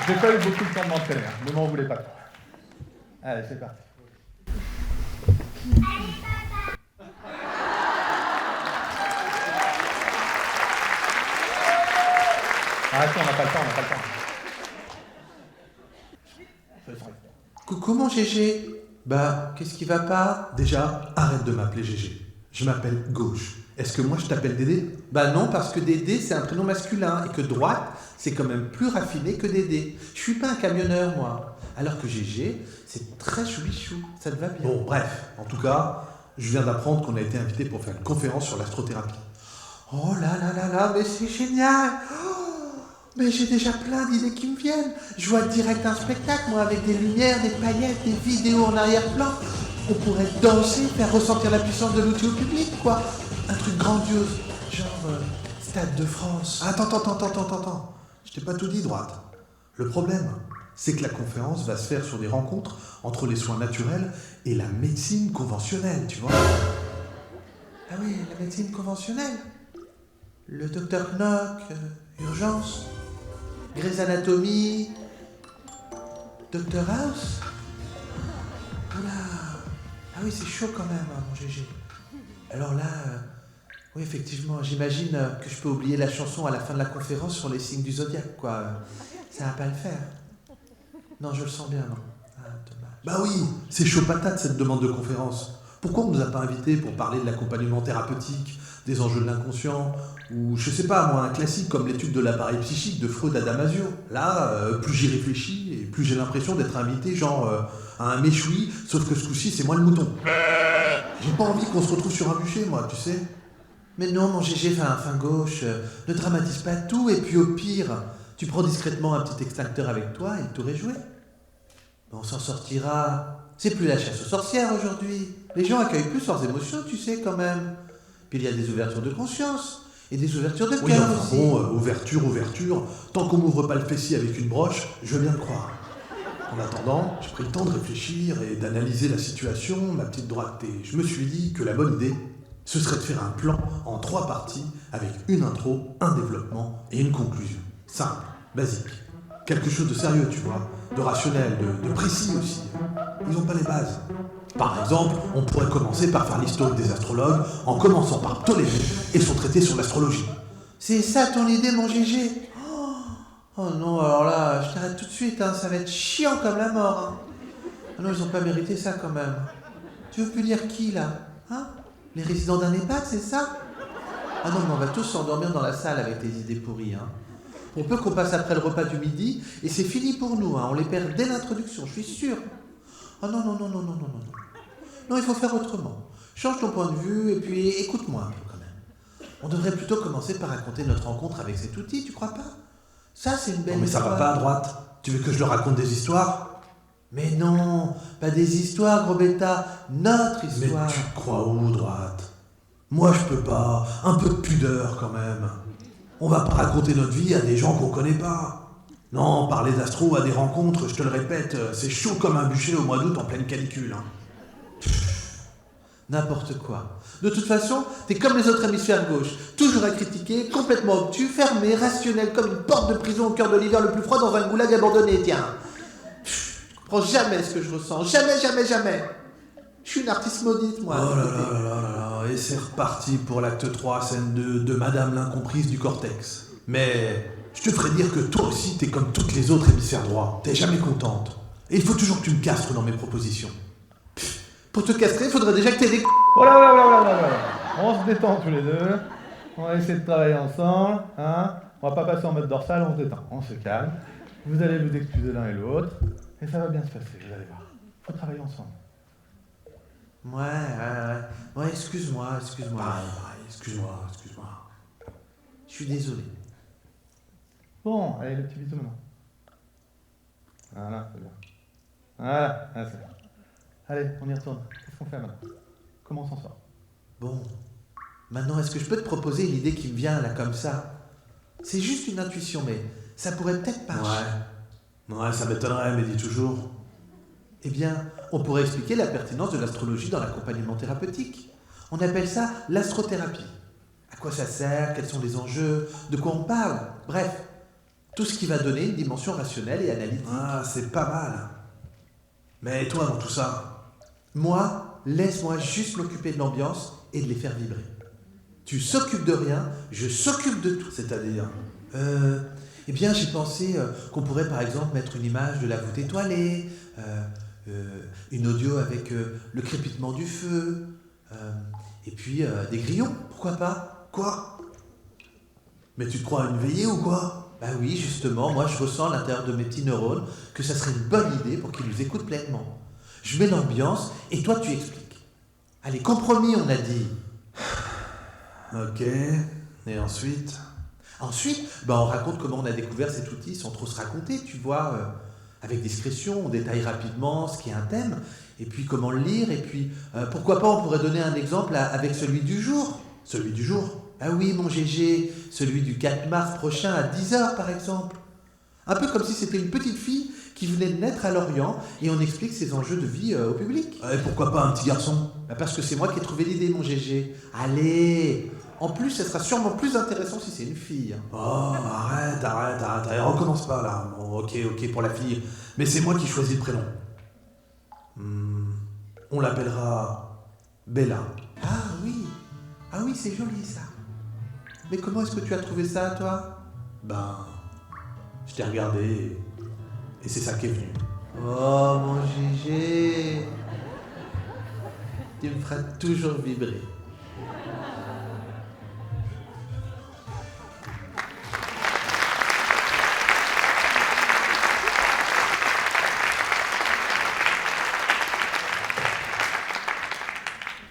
J'ai pas eu beaucoup de temps de m'entraîner, ne m'en voulez pas. Allez, c'est parti. Arrête, on n'a pas le temps, Coucou mon GG. Bah, qu'est-ce qui va pas? Déjà, arrête de m'appeler GG. Je m'appelle Gauche. Est-ce que moi je t'appelle Dédé? Bah non, parce que Dédé c'est un prénom masculin et que droite c'est quand même plus raffiné que Dédé. Je suis pas un camionneur moi. Alors que GG c'est très choubichou. Ça te va bien? Bon, bref, en tout cas, je viens d'apprendre qu'on a été invité pour faire une conférence sur l'astrothérapie. Oh là là là là, mais c'est génial! Mais j'ai déjà plein d'idées qui me viennent. Je vois direct un spectacle, moi, avec des lumières, des paillettes, des vidéos en arrière-plan. On pourrait danser, faire ressentir la puissance de l'outil au public, quoi. Un truc grandiose, genre Stade de France. Attends. Je t'ai pas tout dit, droite. Le problème, c'est que la conférence va se faire sur des rencontres entre les soins naturels et la médecine conventionnelle, tu vois. Ah oui, la médecine conventionnelle. Le docteur Knock, urgence. Grey's Anatomy, Dr House. Oula. Ah oui, c'est chaud quand même, hein, mon GG. Alors là, oui, effectivement, j'imagine que je peux oublier la chanson à la fin de la conférence sur les signes du zodiaque, quoi. Ça va pas le faire. Non, je le sens bien, non. Ah, dommage. Bah oui, c'est chaud patate cette demande de conférence. Pourquoi on nous a pas invités pour parler de l'accompagnement thérapeutique, des enjeux de l'inconscient, ou je sais pas moi, un classique comme l'étude de l'appareil psychique de Freud à Damasio. Là, plus j'y réfléchis, et plus j'ai l'impression d'être invité genre à un méchoui, sauf que ce coup-ci c'est moi le mouton. J'ai pas envie qu'on se retrouve sur un bûcher, moi, tu sais. Mais non, mon GG, fin gauche, ne dramatise pas tout, et puis au pire, tu prends discrètement un petit extincteur avec toi et tout réjouir. On s'en sortira. C'est plus la chasse aux sorcières aujourd'hui. Les gens accueillent plus leurs émotions, tu sais, quand même. Puis il y a des ouvertures de conscience et des ouvertures de cœur aussi. Bon, ouverture. Tant qu'on m'ouvre pas le fessier avec une broche, je veux bien le croire. En attendant, j'ai pris le temps de réfléchir et d'analyser la situation, ma petite droite, et je me suis dit que la bonne idée, ce serait de faire un plan en 3 parties avec une intro, un développement et une conclusion. Simple, basique. Quelque chose de sérieux, tu vois, de rationnel, de précis aussi. Ils n'ont pas les bases. Par exemple, on pourrait commencer par faire l'historique des astrologues en commençant par Ptolémée et son traité sur l'astrologie. C'est ça ton idée, mon GG? Oh non, alors là, je t'arrête tout de suite, hein, ça va être chiant comme la mort. Hein. Ah non, ils n'ont pas mérité ça quand même. Tu veux plus dire qui là? Hein? Les résidents d'un EHPAD, c'est ça? Ah non, mais on va tous s'endormir dans la salle avec tes idées pourries. Hein. On peut qu'on passe après le repas du midi et c'est fini pour nous, hein. On les perd dès l'introduction, je suis sûr. Oh non. Non, il faut faire autrement. Change ton point de vue et puis écoute-moi un peu quand même. On devrait plutôt commencer par raconter notre rencontre avec cet outil, tu crois pas? Ça, c'est une belle histoire. Mais ça va pas à droite. Tu veux que je leur raconte des histoires? Mais non, pas des histoires, gros bêta. Notre histoire. Mais tu crois où, droite? Moi, je peux pas. Un peu de pudeur quand même. On va pas raconter notre vie à des gens qu'on connaît pas. Non, parler d'astro à des rencontres, je te le répète, c'est chaud comme un bûcher au mois d'août en pleine canicule. Hein. N'importe quoi. De toute façon, t'es comme les autres hémisphères gauche, toujours à critiquer, complètement obtus, fermé, rationnel comme une porte de prison au cœur de l'hiver le plus froid dans un goulag abandonné, tiens. Je comprends jamais ce que je ressens, jamais. Je suis une artiste maudite, moi. Oh là, et c'est reparti pour l'acte 3, scène 2 de Madame l'incomprise du cortex. Mais je te ferai dire que toi aussi, t'es comme toutes les autres hémisphères droits. T'es jamais contente. Et il faut toujours que tu me castres dans mes propositions. Pour te castrer, il faudrait déjà que t'aies des... Voilà. On se détend tous les deux. On va essayer de travailler ensemble. Hein, on va pas passer en mode dorsal, on se détend. On se calme. Vous allez vous excuser l'un et l'autre. Et ça va bien se passer, vous allez voir. Faut travailler ensemble. Ouais, excuse-moi. Excuse-moi. Je suis désolé. Bon, allez, le petit bisou maintenant. Voilà, c'est bien. Voilà, c'est bien. Allez, on y retourne. Qu'est-ce qu'on fait maintenant? Comment on s'en sort? Bon, maintenant, est-ce que je peux te proposer une idée qui me vient là comme ça? C'est juste une intuition, mais ça pourrait peut-être marcher. Ouais, ça m'étonnerait, mais dis toujours. Eh bien, on pourrait expliquer la pertinence de l'astrologie dans l'accompagnement thérapeutique. On appelle ça l'astrothérapie. À quoi ça sert? Quels sont les enjeux? De quoi on parle? Bref, Tout ce qui va donner une dimension rationnelle et analytique. Ah, c'est pas mal. Mais toi, dans tout ça, Moi, laisse-moi juste m'occuper de l'ambiance et de les faire vibrer. Tu s'occupes de rien, je s'occupe de tout. c'est-à-dire... Eh bien, j'ai pensé qu'on pourrait par exemple mettre une image de la voûte étoilée, une audio avec le crépitement du feu, et puis des grillons, pourquoi pas? Quoi? Mais tu te crois à une veillée ou quoi? Bah oui, justement, moi je ressens à l'intérieur de mes petits neurones que ça serait une bonne idée pour qu'ils nous écoutent pleinement. Je mets l'ambiance et toi tu expliques. Allez, compromis, on a dit. Ok, et ensuite? Ensuite, bah, on raconte comment on a découvert cet outil sans trop se raconter, tu vois, avec discrétion, on détaille rapidement ce qui est un thème, et puis comment le lire, et puis pourquoi pas on pourrait donner un exemple avec celui du jour. Celui du jour? Ah oui, mon GG, celui du 4 mars prochain à 10h par exemple. Un peu comme si c'était une petite fille qui venait de naître à Lorient et on explique ses enjeux de vie au public. Et pourquoi pas un petit garçon? Bah, parce que c'est moi qui ai trouvé l'idée, mon GG. Allez. En plus, ça sera sûrement plus intéressant si c'est une fille. Oh, arrête, et recommence pas là. Bon, ok, pour la fille. Mais c'est moi qui choisis le prénom. On l'appellera Bella. Ah oui, c'est joli ça. Mais comment est-ce que tu as trouvé ça, toi? Ben, je t'ai regardé et c'est ça qui est venu. Oh, mon GG. Tu me feras toujours vibrer.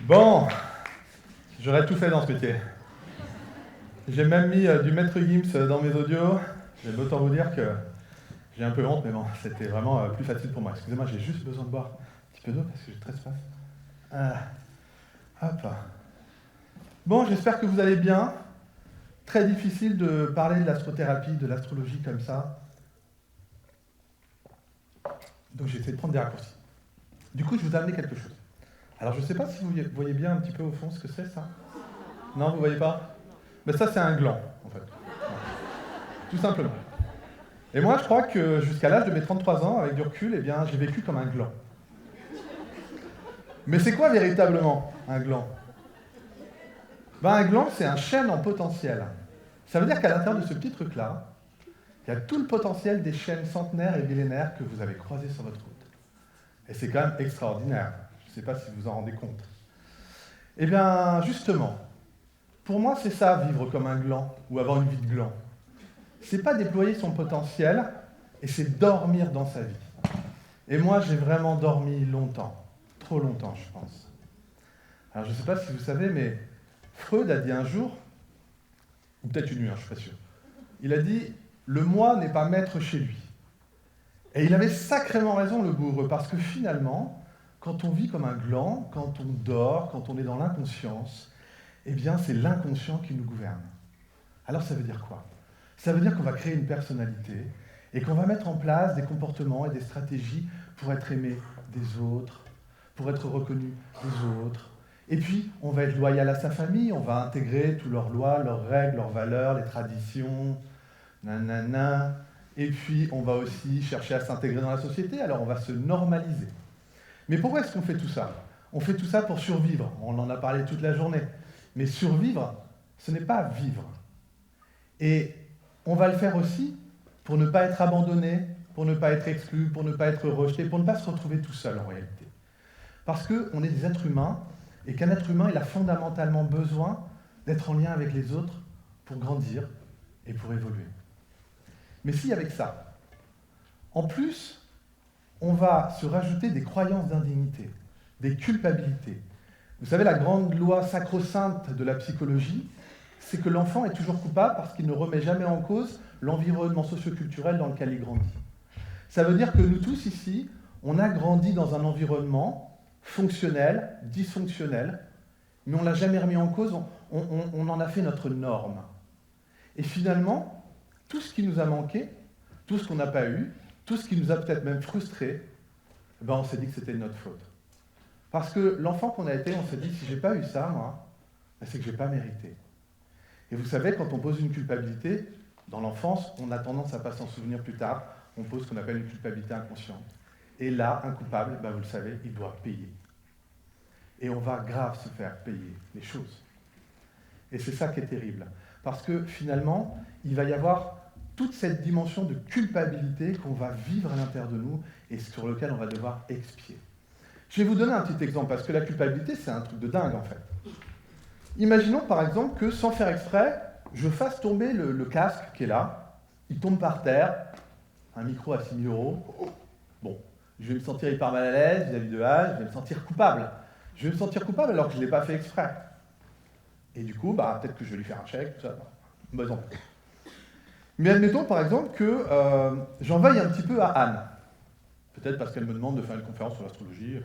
Bon, j'aurais tout fait dans ce métier. J'ai même mis du maître Gims dans mes audios. J'aime autant vous dire que j'ai un peu honte, mais bon, c'était vraiment plus facile pour moi. Excusez-moi, j'ai juste besoin de boire un petit peu d'eau parce que j'ai très soif. Hop. Bon, j'espère que vous allez bien. Très difficile de parler de l'astrothérapie, de l'astrologie comme ça. Donc j'ai essayé de prendre des raccourcis. Du coup, je vous ai amené quelque chose. Alors, je ne sais pas si vous voyez bien un petit peu au fond ce que c'est, ça. Non, vous ne voyez pas? Mais ça, c'est un gland, en fait. Voilà. Tout simplement. Et moi, je crois que jusqu'à l'âge de mes 33 ans, avec du recul, eh bien, j'ai vécu comme un gland. Mais c'est quoi véritablement un gland? Ben, un gland, c'est un chêne en potentiel. Ça veut dire qu'à l'intérieur de ce petit truc-là, il y a tout le potentiel des chênes centenaires et millénaires que vous avez croisés sur votre route. Et c'est quand même extraordinaire. Je ne sais pas si vous vous en rendez compte. Eh bien, justement, pour moi, c'est ça, vivre comme un gland, ou avoir une vie de gland. C'est pas déployer son potentiel, et c'est dormir dans sa vie. Et moi, j'ai vraiment dormi longtemps. Trop longtemps, je pense. Alors, je ne sais pas si vous savez, mais Freud a dit un jour, ou peut-être une nuit, je ne suis pas sûr, il a dit « Le moi n'est pas maître chez lui ». Et il avait sacrément raison, le bourreux, parce que finalement, quand on vit comme un gland, quand on dort, quand on est dans l'inconscience, eh bien, c'est l'inconscient qui nous gouverne. Alors, ça veut dire quoi? Ça veut dire qu'on va créer une personnalité et qu'on va mettre en place des comportements et des stratégies pour être aimé des autres, pour être reconnu des autres. Et puis, on va être loyal à sa famille, on va intégrer toutes leurs lois, leurs règles, leurs valeurs, les traditions, nanana. Et puis, on va aussi chercher à s'intégrer dans la société, alors on va se normaliser. Mais pourquoi est-ce qu'on fait tout ça? On fait tout ça pour survivre. On en a parlé toute la journée. Mais survivre, ce n'est pas vivre. Et on va le faire aussi pour ne pas être abandonné, pour ne pas être exclu, pour ne pas être rejeté, pour ne pas se retrouver tout seul en réalité. Parce qu'on est des êtres humains, et qu'un être humain, il a fondamentalement besoin d'être en lien avec les autres pour grandir et pour évoluer. Mais si avec ça, en plus, on va se rajouter des croyances d'indignité, des culpabilités. Vous savez, la grande loi sacro-sainte de la psychologie, c'est que l'enfant est toujours coupable parce qu'il ne remet jamais en cause l'environnement socio-culturel dans lequel il grandit. Ça veut dire que nous tous ici, on a grandi dans un environnement fonctionnel, dysfonctionnel, mais on ne l'a jamais remis en cause, on en a fait notre norme. Et finalement, tout ce qui nous a manqué, tout ce qu'on n'a pas eu, tout ce qui nous a peut-être même frustrés, ben on s'est dit que c'était de notre faute. Parce que l'enfant qu'on a été, on s'est dit, si j'ai pas eu ça, moi, ben c'est que j'ai pas mérité. Et vous savez, quand on pose une culpabilité, Dans l'enfance, on a tendance à pas s'en souvenir plus tard. On pose ce qu'on appelle une culpabilité inconsciente. Et là, un coupable, vous le savez, il doit payer. Et on va grave se faire payer les choses. Et c'est ça qui est terrible. Parce que finalement, il va y avoir toute cette dimension de culpabilité qu'on va vivre à l'intérieur de nous et sur lequel on va devoir expier. Je vais vous donner un petit exemple, parce que la culpabilité, c'est un truc de dingue, en fait. Imaginons, par exemple, que, sans faire exprès, je fasse tomber le casque qui est là, il tombe par terre, un micro à 6 000 €. Bon, je vais me sentir hyper mal à l'aise vis-à-vis de H, je vais me sentir coupable. Je vais me sentir coupable alors que je ne l'ai pas fait exprès. Et du coup, peut-être que je vais lui faire un chèque, tout ça. Bon exemple. Mais admettons, par exemple, que j'en veuille un petit peu à Anne. Peut-être parce qu'elle me demande de faire une conférence sur l'astrologie.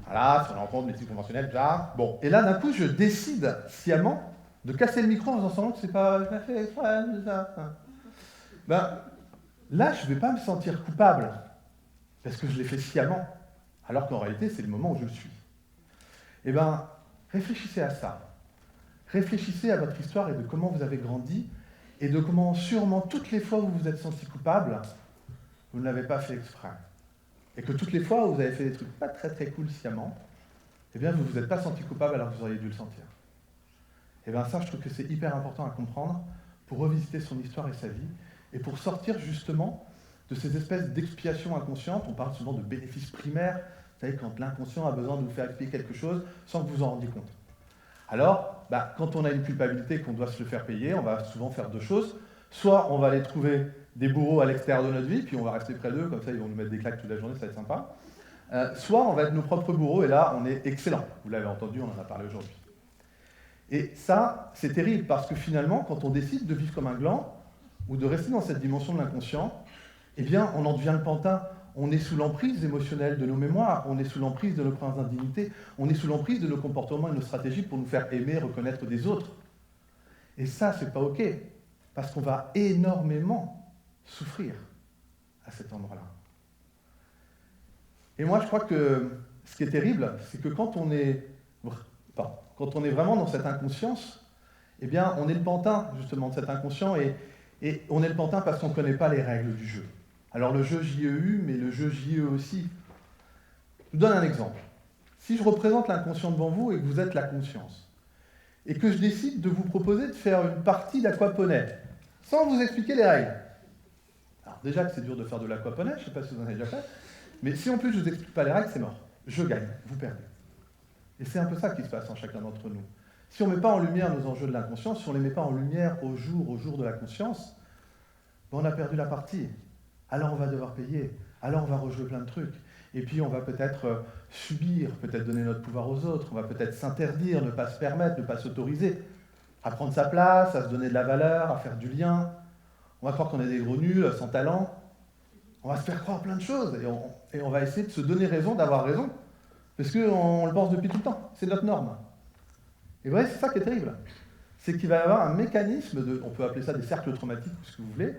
Voilà, sur la rencontre médecine conventionnelle, tout ça. Bon, et là, d'un coup, je décide sciemment de casser le micro en faisant semblant que c'est pas... Je l'ai fait exprès, tout ça. Là, je ne vais pas me sentir coupable, parce que je l'ai fait sciemment, alors qu'en réalité, c'est le moment où je le suis. Réfléchissez à ça. Réfléchissez à votre histoire et de comment vous avez grandi, et de comment, sûrement, toutes les fois où vous vous êtes senti coupable, vous ne l'avez pas fait exprès. Et que toutes les fois où vous avez fait des trucs pas très très cool sciemment, vous ne vous êtes pas senti coupable alors que vous auriez dû le sentir. Ça, je trouve que c'est hyper important à comprendre pour revisiter son histoire et sa vie, et pour sortir justement de ces espèces d'expiations inconscientes. On parle souvent de bénéfices primaires, vous savez, quand l'inconscient a besoin de vous faire expier quelque chose sans que vous en rendiez compte. Alors, quand on a une culpabilité qu'on doit se le faire payer, on va souvent faire deux choses. Soit on va aller trouver des bourreaux à l'extérieur de notre vie, puis on va rester près d'eux, comme ça ils vont nous mettre des claques toute la journée, ça va être sympa. Soit on va être nos propres bourreaux, et là on est excellent. Vous l'avez entendu, on en a parlé aujourd'hui. Et ça, c'est terrible, parce que finalement, quand on décide de vivre comme un gland, ou de rester dans cette dimension de l'inconscient, on en devient le pantin. On est sous l'emprise émotionnelle de nos mémoires, on est sous l'emprise de nos croyances d'indignité, on est sous l'emprise de nos comportements et nos stratégies pour nous faire aimer, reconnaître des autres. Et ça, c'est pas OK, parce qu'on va énormément souffrir à cet endroit-là. Et moi, je crois que ce qui est terrible, c'est que quand on est vraiment dans cette inconscience, on est le pantin, justement, de cet inconscient, et on est le pantin parce qu'on ne connaît pas les règles du jeu. Alors le jeu JEU, mais le jeu JE aussi. Je vous donne un exemple. Si je représente l'inconscient devant vous et que vous êtes la conscience, et que je décide de vous proposer de faire une partie d'aquaponais, sans vous expliquer les règles. Alors déjà que c'est dur de faire de l'aquaponais, je ne sais pas si vous en avez déjà fait, mais si en plus je ne vous explique pas les règles, c'est mort. Je gagne, vous perdez. Et c'est un peu ça qui se passe en chacun d'entre nous. Si on ne met pas en lumière nos enjeux de l'inconscience, si on ne les met pas en lumière au jour de la conscience, on a perdu la partie. Alors on va devoir payer, alors on va rejouer plein de trucs. Et puis on va peut-être subir, peut-être donner notre pouvoir aux autres, on va peut-être s'interdire, ne pas se permettre, ne pas s'autoriser, à prendre sa place, à se donner de la valeur, à faire du lien. On va croire qu'on est des gros nuls, sans talent. On va se faire croire plein de choses, et on va essayer de se donner raison d'avoir raison, parce qu'on le pense depuis tout le temps, c'est notre norme. Et vous voyez, c'est ça qui est terrible. C'est qu'il va y avoir un mécanisme on peut appeler ça des cercles traumatiques, ou ce que vous voulez,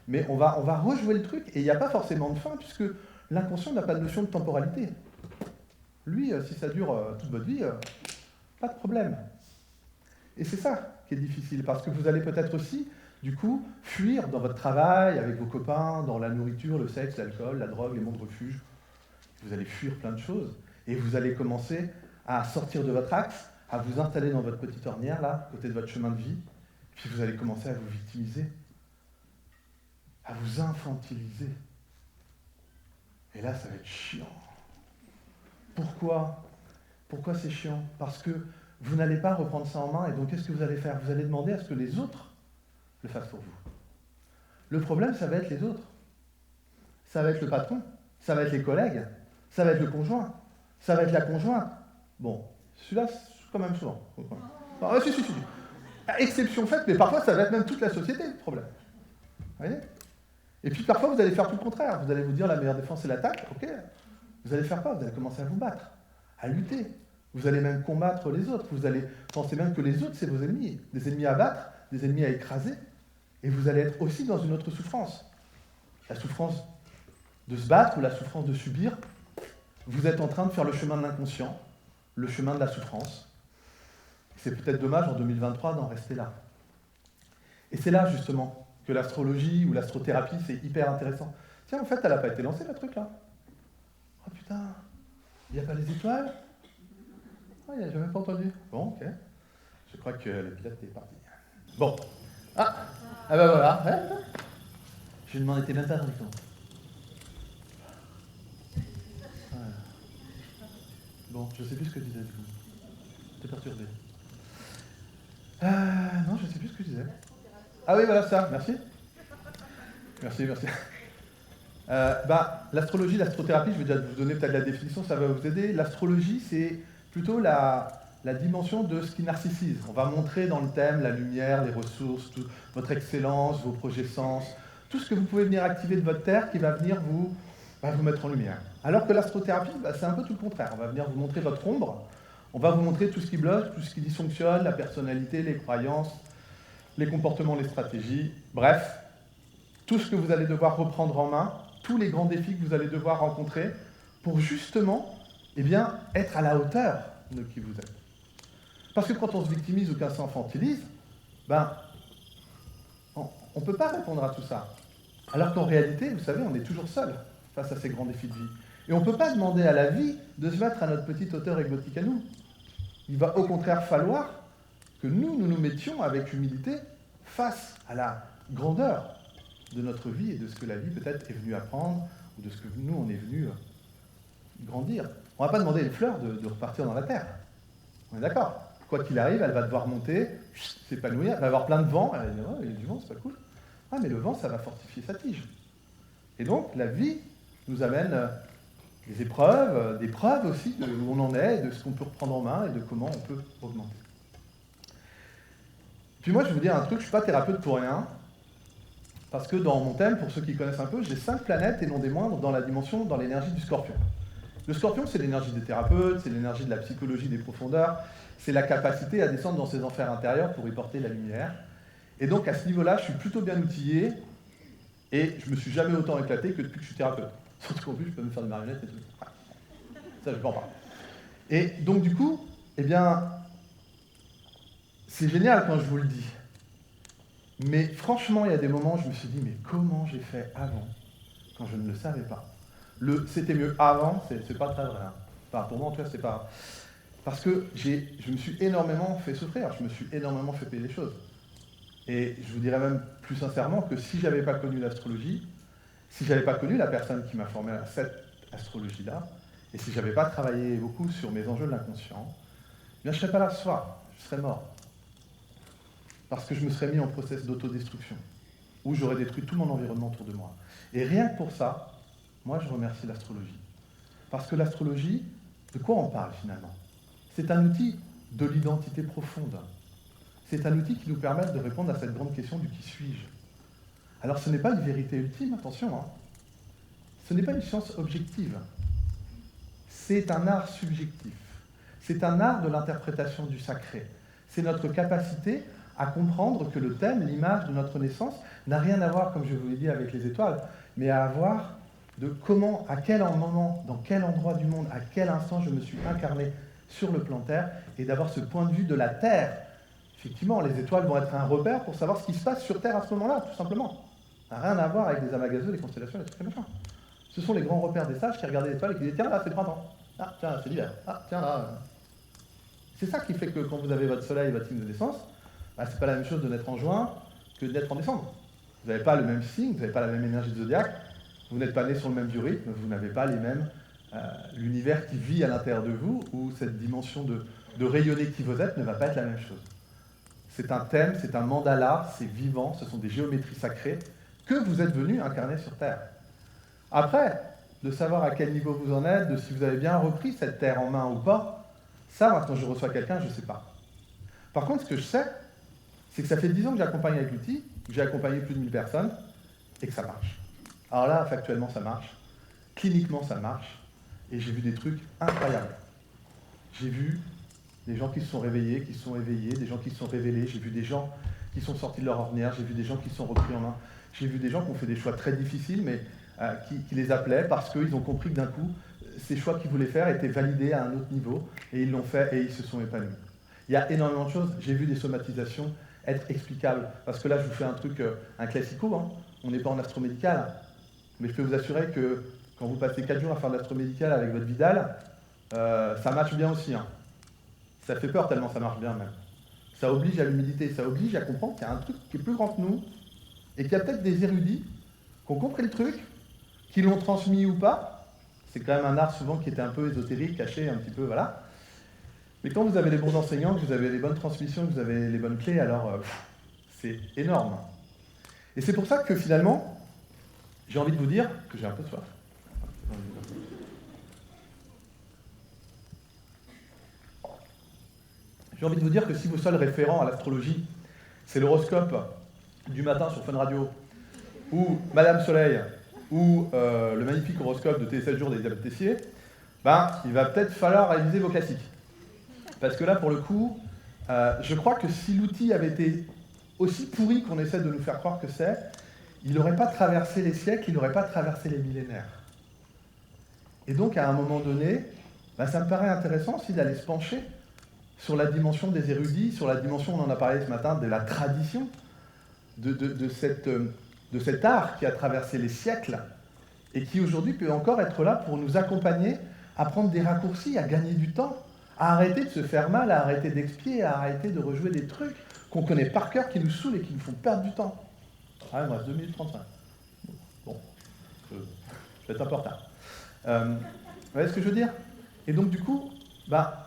mais on va rejouer le truc, et il n'y a pas forcément de fin, puisque l'inconscient n'a pas de notion de temporalité. Lui, si ça dure toute votre vie, pas de problème. Et c'est ça qui est difficile, parce que vous allez peut-être aussi, du coup, fuir dans votre travail, avec vos copains, dans la nourriture, le sexe, l'alcool, la drogue, les mondes refuges. Vous allez fuir plein de choses, et vous allez commencer à sortir de votre axe, à vous installer dans votre petite ornière, là, côté de votre chemin de vie, puis vous allez commencer à vous victimiser, à vous infantiliser. Et là, ça va être chiant. Pourquoi ? Pourquoi c'est chiant ? Parce que vous n'allez pas reprendre ça en main, et donc qu'est-ce que vous allez faire ? Vous allez demander à ce que les autres le fassent pour vous. Le problème, ça va être les autres. Ça va être le patron, ça va être les collègues, ça va être le conjoint, ça va être la conjointe. Bon, celui-là, c'est quand même souvent. Si. Exception faite, mais parfois, ça va être même toute la société, le problème. Vous voyez ? Et puis parfois, vous allez faire tout le contraire. Vous allez vous dire, la meilleure défense, c'est l'attaque. Ok. Vous allez faire quoi ? Vous allez commencer à vous battre, à lutter. Vous allez même combattre les autres. Vous allez penser même que les autres, c'est vos ennemis. Des ennemis à battre, des ennemis à écraser. Et vous allez être aussi dans une autre souffrance. La souffrance de se battre ou la souffrance de subir. Vous êtes en train de faire le chemin de l'inconscient, le chemin de la souffrance. C'est peut-être dommage en 2023 d'en rester là. Et c'est là, justement, que l'astrologie ou l'astrothérapie, c'est hyper intéressant. Tiens, en fait, elle n'a pas été lancée, le truc, là. Oh putain, il n'y a pas les étoiles? Ah, il n'a jamais pas entendu. Bon, ok. Je crois que le pilote est parti. Bon. Ah ben voilà. Ouais. Je ne m'en étais même pas rendu compte. Voilà. Bon, je ne sais plus ce que je disais, du coup. T'es perturbé. Non, je ne sais plus ce que je disais. Ah oui, voilà ça, merci. Merci. L'astrologie, l'astrothérapie, je vais déjà vous donner peut-être la définition, ça va vous aider. L'astrologie, c'est plutôt la dimension de ce qui narcissise. On va montrer dans le thème la lumière, les ressources, votre excellence, vos projets sens, tout ce que vous pouvez venir activer de votre terre qui va venir vous mettre en lumière. Alors que l'astrothérapie, c'est un peu tout le contraire. On va venir vous montrer votre ombre, on va vous montrer tout ce qui bloque, tout ce qui dysfonctionne, la personnalité, les croyances, les comportements, les stratégies, bref, tout ce que vous allez devoir reprendre en main, tous les grands défis que vous allez devoir rencontrer pour justement être à la hauteur de qui vous êtes. Parce que quand on se victimise ou qu'on s'infantilise, on ne peut pas répondre à tout ça. Alors qu'en réalité, vous savez, on est toujours seul face à ces grands défis de vie. Et on ne peut pas demander à la vie de se mettre à notre petite hauteur égotique à nous. Il va au contraire falloir que nous nous mettions avec humilité face à la grandeur de notre vie et de ce que la vie peut-être est venue apprendre, ou de ce que nous, on est venu grandir. On ne va pas demander à une fleur de repartir dans la terre. On est d'accord? Quoi qu'il arrive, elle va devoir monter, s'épanouir, elle va avoir plein de vent, elle va dire, oh, il y a du vent, c'est pas cool. Ah, mais le vent, ça va fortifier sa tige. Et donc, la vie nous amène des épreuves, des preuves aussi de où on en est, de ce qu'on peut reprendre en main et de comment on peut augmenter. Puis moi, je vais vous dire un truc, je ne suis pas thérapeute pour rien, parce que dans mon thème, pour ceux qui connaissent un peu, j'ai 5 planètes et non des moindres dans l'énergie du Scorpion. Le Scorpion, c'est l'énergie des thérapeutes, c'est l'énergie de la psychologie des profondeurs, c'est la capacité à descendre dans ses enfers intérieurs pour y porter la lumière. Et donc, à ce niveau-là, je suis plutôt bien outillé, et je me suis jamais autant éclaté que depuis que je suis thérapeute. Surtout qu'en plus, je peux me faire des marionnettes et tout. Ça, je ne pense pas. Et donc, du coup, c'est génial quand je vous le dis. Mais franchement, il y a des moments où je me suis dit, mais comment j'ai fait avant, quand je ne le savais pas? C'était mieux avant, c'est pas très vrai. Hein. Enfin, pour moi, en tout cas, c'est pas... Parce que je me suis énormément fait souffrir, je me suis énormément fait payer des choses. Et je vous dirais même plus sincèrement que si je n'avais pas connu l'astrologie, si je n'avais pas connu la personne qui m'a formé à cette astrologie-là, et si je n'avais pas travaillé beaucoup sur mes enjeux de l'inconscient, je ne serais pas là ce soir, je serais mort. Parce que je me serais mis en process d'autodestruction, où j'aurais détruit tout mon environnement autour de moi. Et rien que pour ça, moi je remercie l'astrologie. Parce que l'astrologie, de quoi on parle finalement? C'est un outil de l'identité profonde. C'est un outil qui nous permet de répondre à cette grande question du qui suis-je. Alors ce n'est pas une vérité ultime, attention, hein. Ce n'est pas une science objective. C'est un art subjectif. C'est un art de l'interprétation du sacré. C'est notre capacité à comprendre que le thème, l'image de notre naissance, n'a rien à voir, comme je vous l'ai dit, avec les étoiles, mais à voir de comment, à quel moment, dans quel endroit du monde, à quel instant je me suis incarné sur le plan Terre, et d'avoir ce point de vue de la Terre. Effectivement, les étoiles vont être un repère pour savoir ce qui se passe sur Terre à ce moment-là, tout simplement. Ça n'a rien à voir avec les amagazeux, les constellations, les trucs comme ça. Ce sont les grands repères des sages qui regardaient les étoiles et qui disaient « Tiens, là, c'est le printemps. Ah, tiens, là, c'est l'hiver. Ah, tiens, là... » C'est ça qui fait que quand vous avez votre soleil et votre signe de naissance, c'est pas la même chose de naître en juin que de naître en décembre. Vous n'avez pas le même signe, vous n'avez pas la même énergie de zodiaque, vous n'êtes pas né sur le même biorhythme, vous n'avez pas les mêmes... l'univers qui vit à l'intérieur de vous, ou cette dimension de rayonner qui vous êtes ne va pas être la même chose. C'est un thème, c'est un mandala, c'est vivant, ce sont des géométries sacrées que vous êtes venus incarner sur Terre. Après, de savoir à quel niveau vous en êtes, de si vous avez bien repris cette Terre en main ou pas, ça, moi, quand je reçois quelqu'un, je ne sais pas. Par contre, ce que je sais, c'est que ça fait 10 ans que j'accompagne avec l'outil, que j'ai accompagné plus de 1000 personnes, et que ça marche. Alors là, factuellement, ça marche. Cliniquement, ça marche. Et j'ai vu des trucs incroyables. J'ai vu des gens qui se sont réveillés, qui se sont éveillés, des gens qui se sont révélés, j'ai vu des gens qui sont sortis de leur ordinaire, j'ai vu des gens qui se sont repris en main, j'ai vu des gens qui ont fait des choix très difficiles, mais qui les appelaient parce qu'ils ont compris que d'un coup, ces choix qu'ils voulaient faire étaient validés à un autre niveau, et ils l'ont fait et ils se sont épanouis. Il y a énormément de choses. J'ai vu des somatisations être explicable. Parce que là, je vous fais un truc, un classico, hein. On n'est pas en astromédical, mais je peux vous assurer que quand vous passez 4 jours à faire de l'astromédical avec votre Vidal, ça marche bien aussi, hein. Ça fait peur tellement ça marche bien même. Ça oblige à l'humilité, ça oblige à comprendre qu'il y a un truc qui est plus grand que nous, et qu'il y a peut-être des érudits qui ont compris le truc, qui l'ont transmis ou pas. C'est quand même un art souvent qui était un peu ésotérique, caché un petit peu, voilà. Mais quand vous avez les bons enseignants, que vous avez les bonnes transmissions, que vous avez les bonnes clés, alors c'est énorme. Et c'est pour ça que finalement, j'ai envie de vous dire que j'ai un peu soif. J'ai envie de vous dire que si vos seuls référents à l'astrologie, c'est l'horoscope du matin sur Fun Radio, ou Madame Soleil, ou le magnifique horoscope de Télé 7 jours d'Elisabeth Tessier, ben, il va peut-être falloir réviser vos classiques. Parce que là, pour le coup, je crois que si l'outil avait été aussi pourri qu'on essaie de nous faire croire que c'est, il n'aurait pas traversé les siècles, il n'aurait pas traversé les millénaires. Et donc, à un moment donné, ben, ça me paraît intéressant aussi d'aller se pencher sur la dimension des érudits, sur la dimension, on en a parlé ce matin, de la tradition, de cet art qui a traversé les siècles et qui aujourd'hui peut encore être là pour nous accompagner à prendre des raccourcis, à gagner du temps, à arrêter de se faire mal, à arrêter d'expier, à arrêter de rejouer des trucs qu'on connaît par cœur, qui nous saoulent et qui nous font perdre du temps. Ah, il me reste 2 minutes 35. Bon, je vais être un peu en retard. Vous voyez ce que je veux dire? Et donc du coup, bah,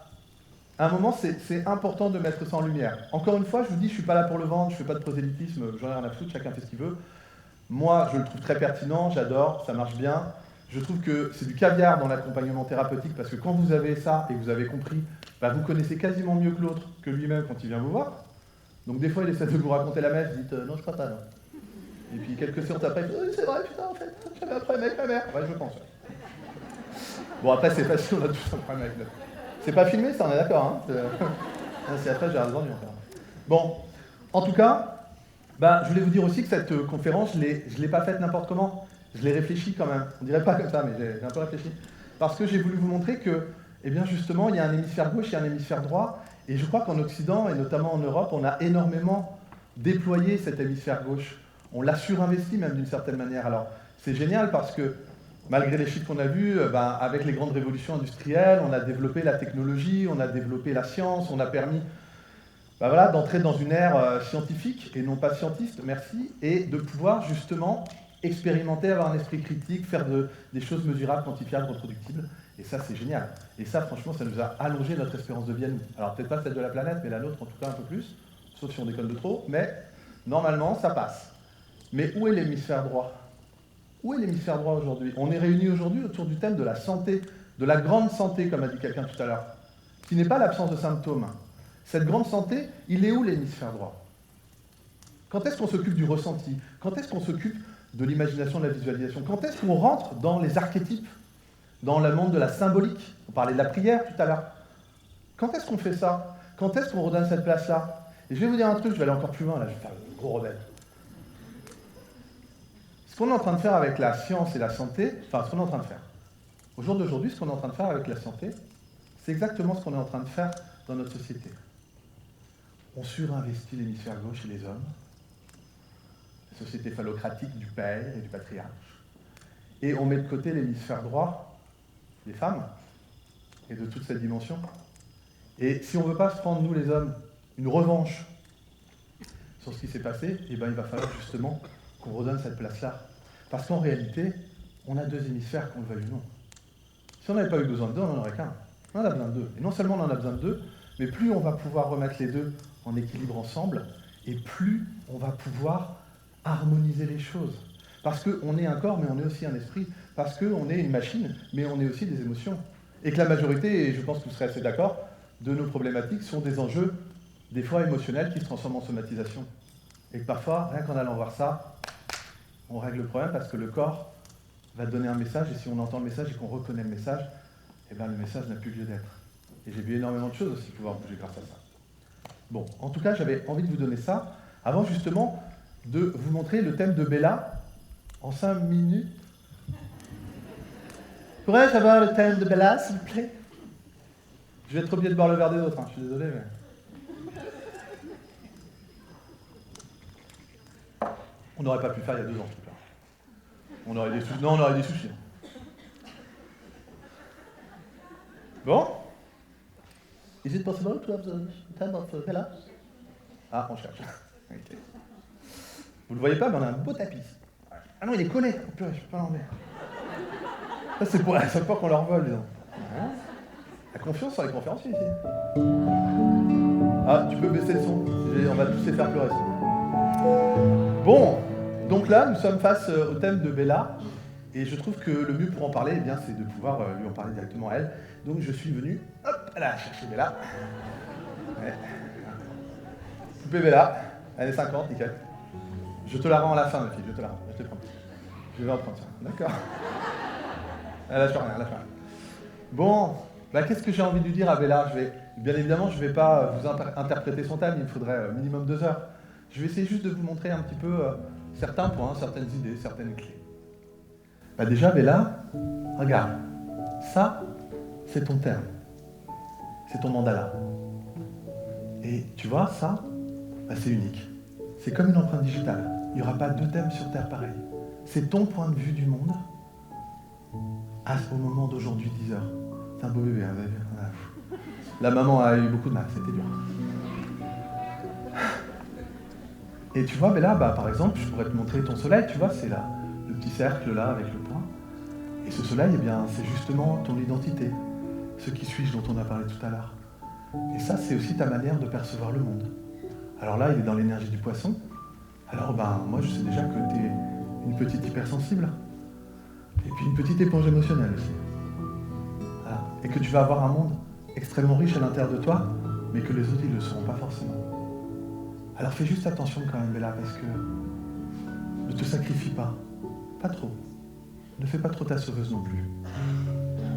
à un moment, c'est important de mettre ça en lumière. Encore une fois, je vous dis, je ne suis pas là pour le vendre, je ne fais pas de prosélytisme, j'en ai rien à foutre, chacun fait ce qu'il veut. Moi, je le trouve très pertinent, j'adore, ça marche bien. Je trouve que c'est du caviar dans l'accompagnement thérapeutique, parce que quand vous avez ça et que vous avez compris, bah, vous connaissez quasiment mieux que l'autre, que lui-même quand il vient vous voir. Donc des fois, il essaie de vous raconter la messe, vous dites non, je crois pas, non. Et puis quelques séances après, il dit oui, c'est vrai, putain, en fait, j'avais un problème avec ma mère. Ouais, je pense. Ouais. Bon, après, c'est facile, on a tous un problème avec notre... C'est pas filmé, ça, on est d'accord, hein. C'est après, j'ai raison, encore. Bon, en tout cas, bah, je voulais vous dire aussi que cette conférence, je ne l'ai pas faite n'importe comment. Je l'ai réfléchi quand même. On dirait pas comme ça, mais j'ai un peu réfléchi. Parce que j'ai voulu vous montrer que, eh bien, justement, il y a un hémisphère gauche et un hémisphère droit. Et je crois qu'en Occident, et notamment en Europe, on a énormément déployé cet hémisphère gauche. On l'a surinvesti même d'une certaine manière. Alors, c'est génial parce que, malgré les chiffres qu'on a vus, ben, avec les grandes révolutions industrielles, on a développé la technologie, on a développé la science, on a permis ben voilà, d'entrer dans une ère scientifique, et non pas scientiste, merci, et de pouvoir justement expérimenter, avoir un esprit critique, faire des choses mesurables, quantifiables, reproductibles. Et ça, c'est génial. Et ça, franchement, ça nous a allongé notre espérance de vie à nous. Alors, peut-être pas celle de la planète, mais la nôtre, en tout cas, un peu plus, sauf si on déconne de trop, mais normalement, ça passe. Mais où est l'hémisphère droit? Où est l'hémisphère droit aujourd'hui? On est réunis aujourd'hui autour du thème de la santé, de la grande santé, comme a dit quelqu'un tout à l'heure, qui n'est pas l'absence de symptômes. Cette grande santé, il est où l'hémisphère droit? Quand est-ce qu'on s'occupe du ressenti? Quand est-ce qu'on s'occupe de l'imagination, de la visualisation? Quand est-ce qu'on rentre dans les archétypes, dans le monde de la symbolique? On parlait de la prière tout à l'heure. Quand est-ce qu'on fait ça? Quand est-ce qu'on redonne cette place-là? Et je vais vous dire un truc, je vais aller encore plus loin, là, je vais faire le gros rebelle. Ce qu'on est en train de faire avec la science et la santé, enfin, ce qu'on est en train de faire, au jour d'aujourd'hui, ce qu'on est en train de faire avec la santé, c'est exactement ce qu'on est en train de faire dans notre société. On surinvestit l'hémisphère gauche chez les hommes, la société phallocratique du père et du patriarche, et on met de côté l'hémisphère droit des femmes et de toute cette dimension. Et si on ne veut pas se prendre, nous les hommes, une revanche sur ce qui s'est passé, eh ben, il va falloir justement qu'on redonne cette place-là. Parce qu'en réalité, on a 2 hémisphères, qu'on le veuille ou non. Si on n'avait pas eu besoin de 2, on n'en aurait qu'un. On en a besoin de 2. Et non seulement on en a besoin de 2, mais plus on va pouvoir remettre les 2 en équilibre ensemble, et plus on va pouvoir harmoniser les choses. Parce qu'on est un corps, mais on est aussi un esprit. Parce qu'on est une machine, mais on est aussi des émotions. Et que la majorité, et je pense que vous serez assez d'accord, de nos problématiques sont des enjeux, des fois émotionnels, qui se transforment en somatisation. Et que parfois, rien qu'en allant voir ça, on règle le problème parce que le corps va donner un message, et si on entend le message et qu'on reconnaît le message, eh ben, le message n'a plus lieu d'être. Et j'ai vu énormément de choses aussi pouvoir bouger grâce à ça. Bon, en tout cas, j'avais envie de vous donner ça, avant justement de vous montrer le thème de Bella en 5 minutes. Pourrais-je avoir le thème de Bella, s'il vous plaît? Je vais être obligé de boire le verre des autres, hein. Je suis désolé, mais... On n'aurait pas pu le faire il y a 2 ans, en tout cas. On aurait des soucis. Non, on aurait des soucis. Bon. Is it possible to have the time of Bella? Ah, on cherche. Okay. Vous le voyez pas, mais on a un beau tapis. Ah non, il est collé. Purée, je peux pas l'enlever. Ça, c'est pour la seule fois qu'on leur vole, disons. La confiance sur les conférenciers ici. Ah, tu peux baisser le son. On va tous les faire pleurer. Bon, donc là, nous sommes face au thème de Bella. Et je trouve que le mieux pour en parler, eh bien, c'est de pouvoir lui en parler directement à elle. Donc je suis venu, hop, là, chercher Bella. Ouais. Poupée Bella, elle est 50, nickel. Je te la rends à la fin, ma fille, je te la rends, je te prends. Je vais en prendre ça, d'accord. Elle lâche rien, elle lâche rien. Bon, bah, qu'est-ce que j'ai envie de lui dire à Bella? Bien évidemment, je ne vais pas vous interpréter son thème, il me faudrait minimum 2 heures. Je vais essayer juste de vous montrer un petit peu certains points, certaines idées, certaines clés. Bah déjà, Bella, regarde, ça, c'est ton thème. C'est ton mandala. Et tu vois, ça, bah, c'est unique. C'est comme une empreinte digitale. Il n'y aura pas 2 thèmes sur Terre pareils. C'est ton point de vue du monde au moment d'aujourd'hui, 10 heures. C'est un beau bébé, hein, vous avez vu. La maman a eu beaucoup de mal, c'était dur. Et tu vois, Bella, bah, par exemple, je pourrais te montrer ton soleil, tu vois, c'est là, le petit cercle là avec le point. Et ce soleil, eh bien, c'est justement ton identité, ce qui suis-je dont on a parlé tout à l'heure. Et ça, c'est aussi ta manière de percevoir le monde. Alors là, il est dans l'énergie du poisson. Alors, ben, moi, je sais déjà que tu es une petite hypersensible. Et puis une petite éponge émotionnelle aussi. Voilà. Et que tu vas avoir un monde extrêmement riche à l'intérieur de toi, mais que les autres, ils ne le seront pas forcément. Alors fais juste attention quand même, Bella, parce que ne te sacrifie pas. Pas trop. Ne fais pas trop ta sauveuse non plus.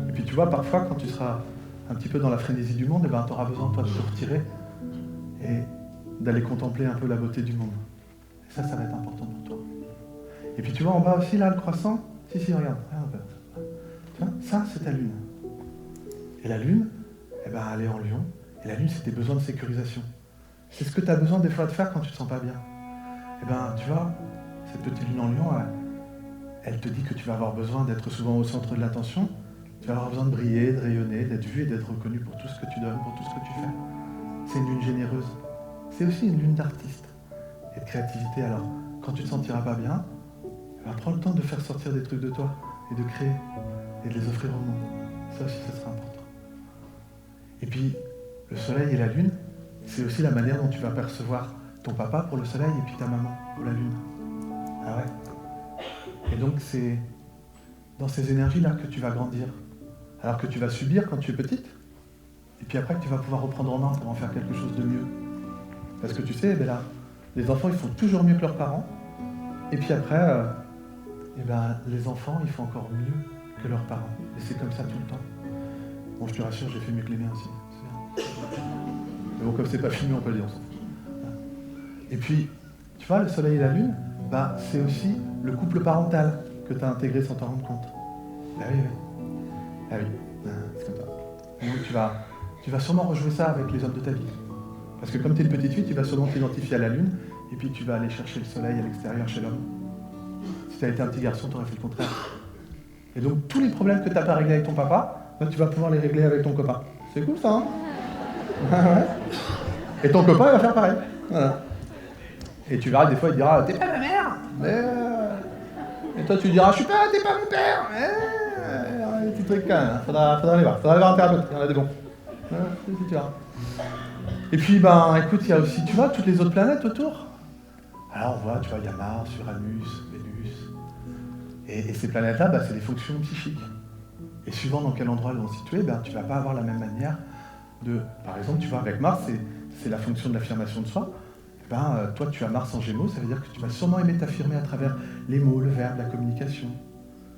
Et puis tu vois, parfois, quand tu seras un petit peu dans la frénésie du monde, eh ben, tu auras besoin, toi, de te retirer et d'aller contempler un peu la beauté du monde. Et ça va être important pour toi. Et puis tu vois, en bas aussi, là, le croissant, si, regarde un peu. Tu vois, ça, c'est ta lune. Et la lune, eh ben, elle est en lion. Et la lune, c'est tes besoins de sécurisation. C'est ce que tu as besoin des fois de faire quand tu te sens pas bien. Eh ben, tu vois, cette petite lune en lion, elle te dit que tu vas avoir besoin d'être souvent au centre de l'attention. Tu vas avoir besoin de briller, de rayonner, d'être vu et d'être reconnu pour tout ce que tu donnes, pour tout ce que tu fais. C'est une lune généreuse. C'est aussi une lune d'artiste et de créativité. Alors, quand tu te sentiras pas bien, eh ben, prends le temps de faire sortir des trucs de toi et de créer et de les offrir au monde. Ça aussi, ça sera important. Et puis, le soleil et la lune, c'est aussi la manière dont tu vas percevoir ton papa pour le soleil et puis ta maman pour la lune. Ah ouais. Et donc, c'est dans ces énergies-là que tu vas grandir. Alors que tu vas subir quand tu es petite, et puis après que tu vas pouvoir reprendre en main pour en faire quelque chose de mieux. Parce que tu sais, Bella, les enfants, ils font toujours mieux que leurs parents, et puis après, les enfants, ils font encore mieux que leurs parents. Et c'est comme ça tout le temps. Bon, je te rassure, j'ai fait mieux que les miens aussi. C'est bien. Mais bon, comme c'est pas filmé, on peut le dire, on s'en fout. Et puis, tu vois, le soleil et la lune, bah, c'est aussi le couple parental que tu as intégré sans t'en rendre compte. Ah oui, oui. Ah oui, c'est comme ça. Donc tu vas sûrement rejouer ça avec les hommes de ta vie. Parce que comme tu es une petite fille, tu vas sûrement t'identifier à la lune, et puis tu vas aller chercher le soleil à l'extérieur chez l'homme. Si tu as été un petit garçon, tu aurais fait le contraire. Et donc tous les problèmes que tu n'as pas réglés avec ton papa, bah, tu vas pouvoir les régler avec ton copain. C'est cool ça, hein? Ouais. Et ton copain, il va faire pareil. Voilà. Et tu verras que des fois, il te dira « T'es pas ma mère !» Et toi, tu lui diras « T'es pas mon père !» Des petits trucs quand même, hein. Faudra aller voir. Faudra aller voir un thérapeute, il y en a des bons. Tu verras. Et puis, écoute, il y a aussi, tu vois, toutes les autres planètes autour. Alors, on voit, tu vois, il y a Mars, Uranus, Vénus. Et ces planètes-là, c'est des fonctions psychiques. Et suivant dans quel endroit elles vont se situer, tu vas pas avoir la même manière de... Par exemple, tu vois, avec Mars, c'est la fonction de l'affirmation de soi. Toi, tu as Mars en Gémeaux, ça veut dire que tu vas sûrement aimer t'affirmer à travers les mots, le verbe, la communication.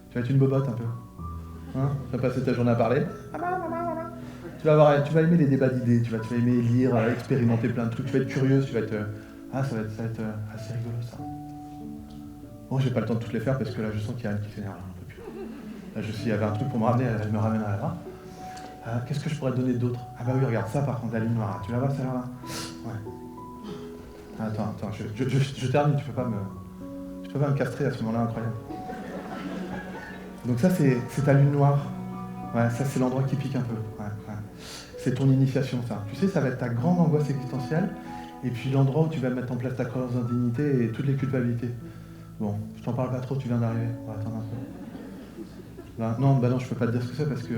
Tu vas être une bobotte un peu. Hein, tu vas passer ta journée à parler. Tu vas aimer les débats d'idées, tu vas aimer lire, expérimenter plein de trucs, tu vas être curieuse, ça va être assez rigolo ça. Bon, j'ai pas le temps de toutes les faire parce que là je sens qu'il y a Anne qui s'énerve un peu plus. Là il y avait un truc pour me ramener, elle me ramène à là-bas. Qu'est-ce que je pourrais te donner d'autre? Ah bah oui, regarde ça par contre, la ligne noire, tu la vois celle-là? Ouais. Attends, je termine, tu peux pas me castrer à ce moment-là, incroyable. Donc ça, c'est ta lune noire. Ouais, ça, c'est l'endroit qui pique un peu. Ouais. C'est ton initiation, ça. Tu sais, ça va être ta grande angoisse existentielle, et puis l'endroit où tu vas mettre en place ta croyance d'indignité et toutes les culpabilités. Bon, je t'en parle pas trop, tu viens d'arriver. On va attendre un peu. Là, non, je peux pas te dire ce que c'est, parce que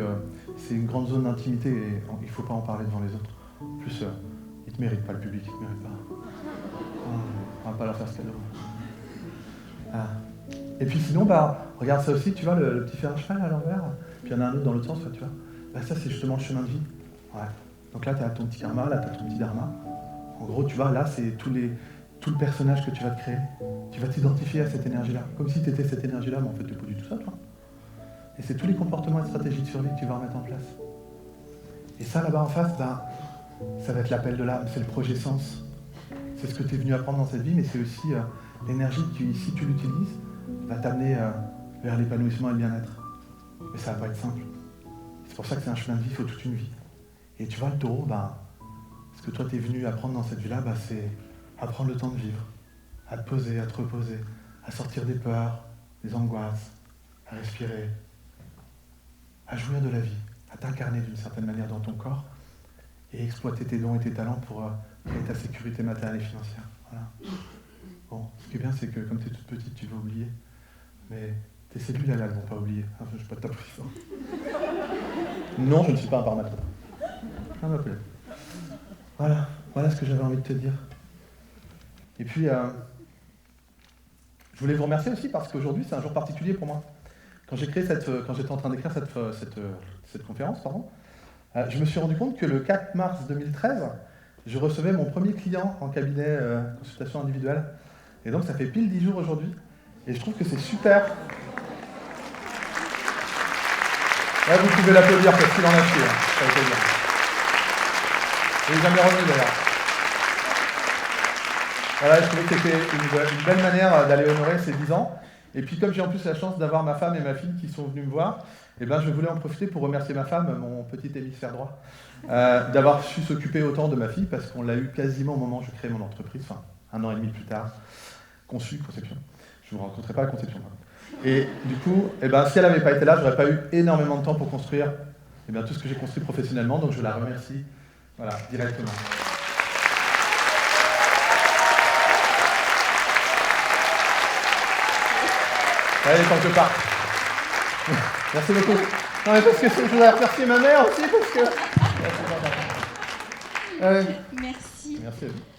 c'est une grande zone d'intimité, et il faut pas en parler devant les autres. En plus, ils te méritent pas, le public, ils te méritent pas. On va pas leur faire ce cadeau. Ah. Et puis sinon, regarde ça aussi, tu vois, le petit fer à cheval à l'envers, puis il y en a un autre dans l'autre sens, tu vois. Ça, c'est justement le chemin de vie. Ouais. Donc là, tu as ton petit karma, là, tu as ton petit dharma. En gros, tu vois, là, c'est tout le personnage que tu vas te créer. Tu vas t'identifier à cette énergie-là, comme si tu étais cette énergie-là, mais en fait, tu n'es pas du tout ça, toi. Et c'est tous les comportements et stratégies de survie que tu vas remettre en place. Et ça, là-bas en face, ça va être l'appel de l'âme, c'est le projet sens. C'est ce que tu es venu apprendre dans cette vie, mais c'est aussi l'énergie qui, si tu l'utilises, va t'amener vers l'épanouissement et le bien-être. Mais ça va pas être simple. C'est pour ça que c'est un chemin de vie, il faut toute une vie. Et tu vois, le taureau, ce que toi tu es venu apprendre dans cette vie-là, c'est à prendre le temps de vivre, à te poser, à te reposer, à sortir des peurs, des angoisses, à respirer, à jouir de la vie, à t'incarner d'une certaine manière dans ton corps et exploiter tes dons et tes talents pour créer ta sécurité matérielle et financière. Voilà. Bon, ce qui est bien, c'est que comme tu es toute petite, tu vas oublier, mais tes cellules, elles vont pas oublier. Enfin, je ne vais pas t'appeler fort. Non, je ne suis pas un parmaton. Ça m'appelle. Voilà ce que j'avais envie de te dire. Et puis, je voulais vous remercier aussi parce qu'aujourd'hui, c'est un jour particulier pour moi. Quand j'étais en train d'écrire cette conférence, je me suis rendu compte que le 4 mars 2013, je recevais mon premier client en cabinet consultation individuelle. Et donc, ça fait pile 10 jours aujourd'hui. Et je trouve que c'est super. Là, vous pouvez l'applaudir parce qu'il en a chié. Ça veut dire. Il n'est jamais revenu d'ailleurs. Voilà, je trouvais que c'était une belle manière d'aller honorer ces 10 ans. Et puis comme j'ai en plus la chance d'avoir ma femme et ma fille qui sont venues me voir, je voulais en profiter pour remercier ma femme, mon petit hémisphère droit, d'avoir su s'occuper autant de ma fille, parce qu'on l'a eu quasiment au moment où je créais mon entreprise, enfin 1 an et demi plus tard, conception. Je ne vous raconterai pas la conception. Et du coup, si elle n'avait pas été là, j'aurais pas eu énormément de temps pour construire tout ce que j'ai construit professionnellement, donc je la remercie directement. Allez, quand je pars. Merci beaucoup. Non, mais parce que je voudrais remercier ma mère aussi, parce que... Merci. Merci à vous.